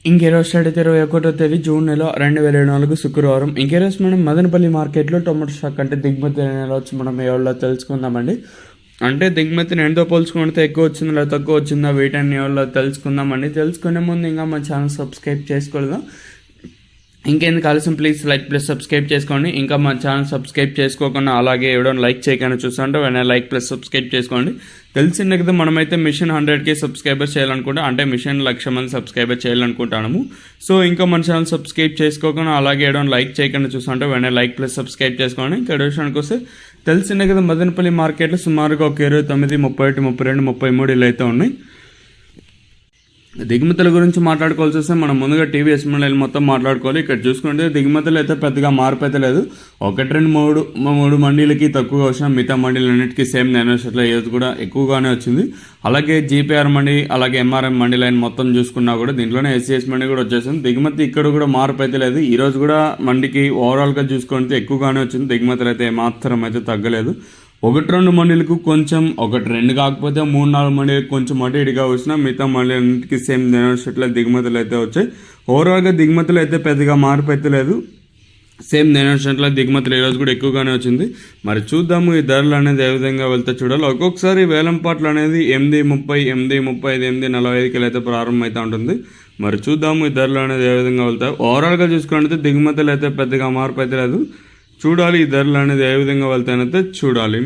ఇంకేరోజు start అయితే 21వ తేదీ జూన్ నెల 2024 శుక్రవారం. ఇంకేరోజు మనం మదనపల్లి మార్కెట్లో టొమాటో స్టాక్ అంటే దిగుమతి నెల వచ్చి మనం ఎవరిలో తెలుసుకుందామండి. అంటే దిగుమతి నేనుతో పోల్చుకుంటే ఎక్కువ వచ్చిందా లేదా తక్కువ వచ్చిందా వీటన్ని ఎవరిలో తెలుసుకుందామండి. తెలుసుకునే ముందు ఇంకా మన ఛానల్ సబ్స్క్రైబ్ చేసుకోలేదు. ఇంకెందుకు ఆలస్యం, ప్లీజ్ లైక్ ప్లస్ సబ్స్క్రైబ్ చేసుకోండి. ఇంకా మా ఛానల్ సబ్స్క్రైబ్ చేసుకోకుండా అలాగే ఎవడో లైక్ చేయకుండా చూస్తుంటే వెంటనే లైక్ ప్లస్ సబ్స్క్రైబ్ చేసుకోండి. తెలిసిందే కదా, మనమైతే మిషన్ 100K సబ్స్క్రైబర్స్ చేయాలనుకుంటా, అంటే మిషన్ 1,00,000 మంది సబ్స్క్రైబర్ చేయాలనుకుంటాము. సో ఇంకా మన ఛానల్ సబ్స్క్రైబ్ చేసుకోకుండా అలాగే ఎవడో లైక్ చేయకుండా చూస్తుంటే వెంటనే లైక్ ప్లస్ సబ్స్క్రైబ్ చేసుకోండి. ఇంకా విషయానికి వస్తే తెలిసిందే కదా, మదనపల్లి మార్కెట్లో సుమారుగా ఒక 29, 31, 32, 33 ఇలా అయితే ఉన్నాయి. దిగుమతుల గురించి మాట్లాడుకోవాల్సి వస్తే మనం ముందుగా టీవీఎస్ మండలి మొత్తం మాట్లాడుకోవాలి. ఇక్కడ చూసుకుంటే దిగుమతులు అయితే పెద్దగా మార్పు అయితే లేదు. 1, 2, 3 మండీలకి తక్కువగా వచ్చిన, మిగతా మండీలన్నిటికీ సేమ్ యూనివర్సిటీలో ఏది కూడా ఎక్కువగానే వచ్చింది. అలాగే జీపీఆర్ మండి అలాగే ఎంఆర్ఎం మండీ లైన్ మొత్తం చూసుకున్నా కూడా దీంట్లోనే ఎస్సీఎస్ మండి కూడా వచ్చేసింది. దిగుమతి ఇక్కడ కూడా మార్పు అయితే లేదు. ఈ రోజు కూడా మండికి ఓవరాల్గా చూసుకుంటే ఎక్కువగానే వచ్చింది. దిగుమతులు అయితే ఏమాత్రం అయితే తగ్గలేదు. 1, 2 మండీలకు కొంచెం 1, 2 కాకపోతే 3, 4 మండీలకు కొంచెం అటు ఇటుగా వచ్చినా మిగతా మండీలన్నింటికి సేమ్ యూనివర్సిటీలో దిగుమతులు అయితే వచ్చాయి. ఓవరాల్గా దిగుమతులు అయితే పెద్దగా మార్పు అయితే లేదు. సేమ్ యూనివర్సిటీలో దిగుమతులు ఈరోజు కూడా ఎక్కువగానే వచ్చింది. మరి చూద్దాము ఈ ధరలు అనేది ఏ విధంగా వెళ్తే చూడాలి. ఒక్కొక్కసారి వేలంపాట్లు అనేది 8.30, 8.35, 8.45 అయితే ప్రారంభం అయితే ఉంటుంది. మరి చూద్దాము ఈ ధరలు అనేది ఏ విధంగా వెళ్తాయి. ఓవరాల్గా చూసుకుంటే దిగుమతులు అయితే పెద్దగా మార్పు అయితే లేదు. చూడాలి ఈ ధరలు అనేది ఏ విధంగా వెళ్తాయనైతే చూడాలి.